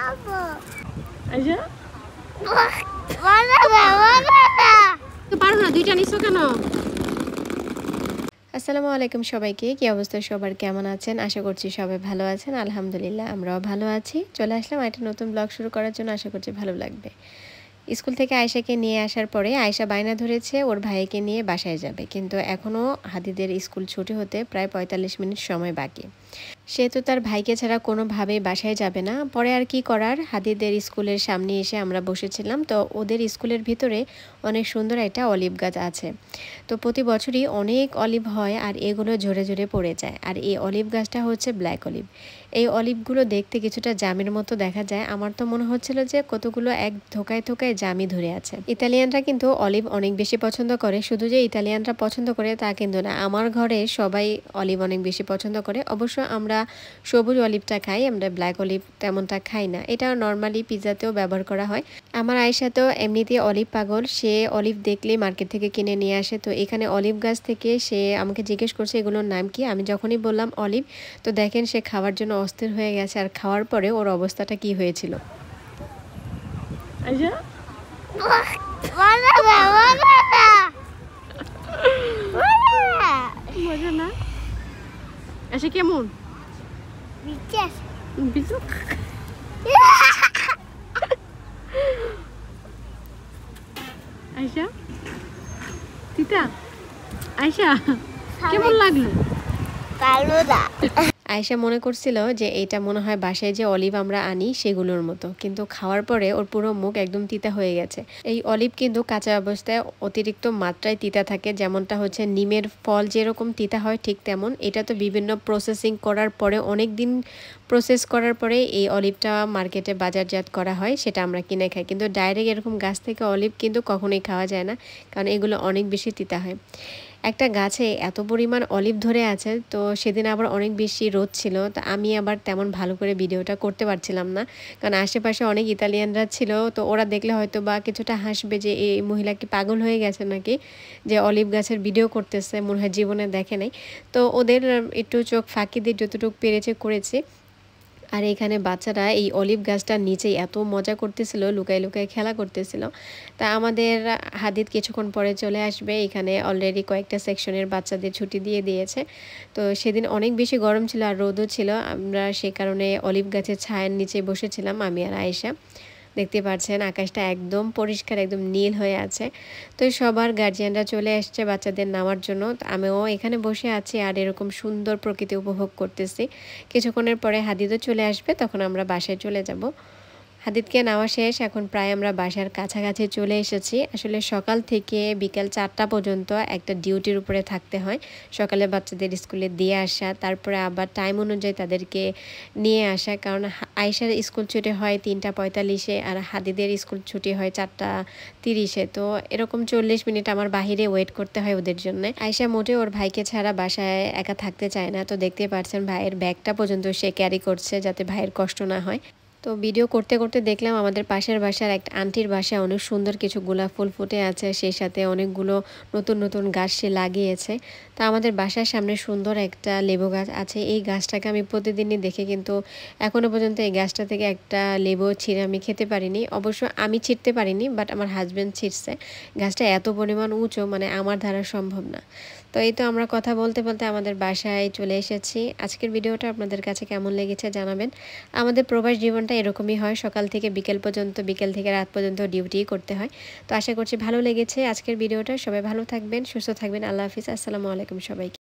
আচ্ছা পারো না, দুইটা নিছো কেন? আসসালামু আলাইকুম সবাইকে, কি অবস্থা সবার, কেমন আছেন? আশা করছি সবাই ভালো আছেন। আলহামদুলিল্লাহ আমরাও ভালো আছি। চলে আসলাম একটা নতুন ব্লগ শুরু করার জন্য। আশা করছি ভালো লাগবে। স্কুল থেকে আয়েশাকে নিয়ে আসার পরে আয়েশা বায়না ধরেছে ওর ভাইকে নিয়ে বাসায় যাবে, কিন্তু এখনও হাদিদের স্কুল ছুটি হতে প্রায় 45 মিনিট সময় বাকি। সে তো তার ভাইকে ছাড়া কোনোভাবেই বাসায় যাবে না। পরে আর কি করার, হাদিদের স্কুলের সামনে এসে আমরা বসেছিলাম। তো ওদের স্কুলের ভিতরে অনেক সুন্দর একটা অলিভ গাছ আছে। তো প্রতি বছরই অনেক অলিভ হয় আর এগুলো ঝরে ঝরে পড়ে যায়। আর এই অলিভ গাছটা হচ্ছে ব্ল্যাক অলিভ। এই অলিভগুলো দেখতে কিছুটা জামের মতো দেখা যায়। আমার তো মনে হচ্ছিল যে কতগুলো এক থোকায় থোকায় জামই ধরে আছে। ইতালিয়ানরা কিন্তু অলিভ অনেক বেশি পছন্দ করে। শুধু যে ইতালিয়ানরা পছন্দ করে তা কিন্তু না, আমার ঘরে সবাই অলিভ অনেক বেশি পছন্দ করে। অবশ্য আমরা সবুজ অলিভটা খাই, আমরা ব্ল্যাক অলিভ তেমনটা খাই না। এটা নর্মালি পিৎজাতেও ব্যবহার করা হয়। আমার আয়েশা তো এমনিতে অলিভ পাগল, সে অলিভ দেখলেই মার্কেট থেকে কিনে নিয়ে আসে। তো এখানে অলিভ গাছ থেকে সে আমাকে জিজ্ঞেস করছে এগুলোর নাম কি। আমি যখনই বললাম অলিভ, তো দেখেন সে খাওয়ার জন্য অস্থির হয়ে গেছে। আর খাওয়ার পরে ওর অবস্থাটা কি হয়েছিল। আচ্ছা মজা না? আচ্ছা কেমন? আয়শা তিতা, আয়শা কেমন লাগলো? আয়েশা মনে করছিল যে এটা মনে হয় বাসায় যে অলিভ আমরা আনি সেগুলোর মতো, কিন্তু খাওয়ার পরে ওর পুরো মুখ একদম তিতা হয়ে গেছে। এই অলিভ কিন্তু কাঁচা অবস্থায় অতিরিক্ত মাত্রায় তিতা থাকে, যেমনটা হচ্ছে নিমের ফল যেরকম তিতা হয় ঠিক তেমন। এটা তো বিভিন্ন প্রসেসিং করার পরে, অনেক দিন প্রসেস করার পরে এই অলিভটা মার্কেটে বাজারজাত করা হয়, সেটা আমরা কিনে খাই। কিন্তু ডাইরেক্ট এরকম গাছ থেকে অলিভ কিন্তু কখনোই খাওয়া যায় না, কারণ এগুলো অনেক বেশি তিতা হয়। একটা গাছে এত পরিমাণ অলিভ ধরে আছে। তো সেদিন আবার অনেক বেশি রোদ ছিল, তো আমি আবার তেমন ভালো করে ভিডিওটা করতে পারছিলাম না, কারণ আশেপাশে অনেক ইতালিয়ানরা ছিল। তো ওরা দেখলে হয়তো বা কিছুটা হাসবে যে এই মহিলা কি পাগল হয়ে গেছে নাকি, যে অলিভ গাছের ভিডিও করতেছে, মনে হয় জীবনে দেখে নাই। তো ওদের একটু চোখ ফাঁকি দিয়ে যতটুকু পেরেছে করেছে। আর এখানে বাচ্চারা এই অলিভ গাছটার নিচেই এত মজা করতেছিল, লুকায় লুকায় খেলা করতেছিল। তা আমাদের হাদিদ কিছুক্ষণ পরে চলে আসবে। এখানে অলরেডি কয়েকটা সেকশনের বাচ্চাদের ছুটি দিয়ে দিয়েছে। তো সেদিন অনেক বেশি গরম ছিল আর রোদও ছিল, আমরা সে কারণে অলিভ গাছের ছায়ার নিচে বসেছিলাম আমি আর আয়েশা। দেখতে পাচ্ছেন আকাশটা একদম পরিষ্কার, একদম নীল হয়ে আছে। তো সবার গার্জিয়ানরা চলে আসছে বাচ্চাদের নামার জন্য। আমিও এখানে বসে আছি আর এরকম সুন্দর প্রকৃতি উপভোগ করতেছি। কিছুক্ষণের পরে হাদিদও চলে আসবে, তখন আমরা বাসায় চলে যাব। হাদিদকে নেওয়া শেষ, এখন প্রায় আমরা বাসার কাছাকাছি চলে এসেছি। আসলে সকাল থেকে বিকেল 4টা পর্যন্ত একটা ডিউটির উপরে থাকতে হয়। সকালে বাচ্চাদের স্কুলে দিয়ে আসা, তারপরে আবার টাইম অনুযায়ী তাদেরকে নিয়ে আসা, কারণ আয়েশার স্কুল ছুটি হয় 3টা 45-এ আর হাদিদের স্কুল ছুটি হয় 4টা 30-এ। তো এরকম 40 মিনিট আমার বাহিরে ওয়েট করতে হয় ওদের জন্য। আয়েশা মোটে ওর ভাইকে ছাড়া বাসায় একা থাকতে চায় না। তো দেখতে পাচ্ছেন ভাইয়ের ব্যাগটা পর্যন্ত সে ক্যারি করছে যাতে ভাইয়ের কষ্ট না হয়। তো ভিডিও করতে করতে দেখলাম আমাদের পাশের বাসার একটা আন্টির বাসায় অনেক সুন্দর কিছু গোলাপ ফুল ফুটে আছে, সেই সাথে অনেকগুলো নতুন নতুন গাছ সে লাগিয়েছে। তা আমাদের বাসার সামনে সুন্দর একটা লেবু গাছ আছে। এই গাছটাকে আমি প্রতিদিনই দেখি, কিন্তু এখনও পর্যন্ত এই গাছটা থেকে একটা লেবু ছিঁড়ে আমি খেতে পারিনি। অবশ্য আমি ছিঁড়তে পারিনি, বাট আমার হাজব্যান্ড ছিঁড়ছে। গাছটা এত পরিমাণ উঁচু, মানে আমার দ্বারা সম্ভব না। তো এই তো আমরা কথা বলতে বলতে আমাদের বাসায় চলে এসেছি। আজকের ভিডিওটা আপনাদের কাছে কেমন লেগেছে জানাবেন। আমাদের প্রবাস জীবনটা এরকমই হয়, সকাল থেকে বিকেল পর্যন্ত, বিকেল থেকে রাত পর্যন্ত ডিউটি করতে হয়। তো আশা করছি ভালো লেগেছে আজকের ভিডিওটা। সবাই ভালো থাকবেন, সুস্থ থাকবেন। আল্লাহ হাফিজ, আসসালামু আলাইকুম সবাইকে।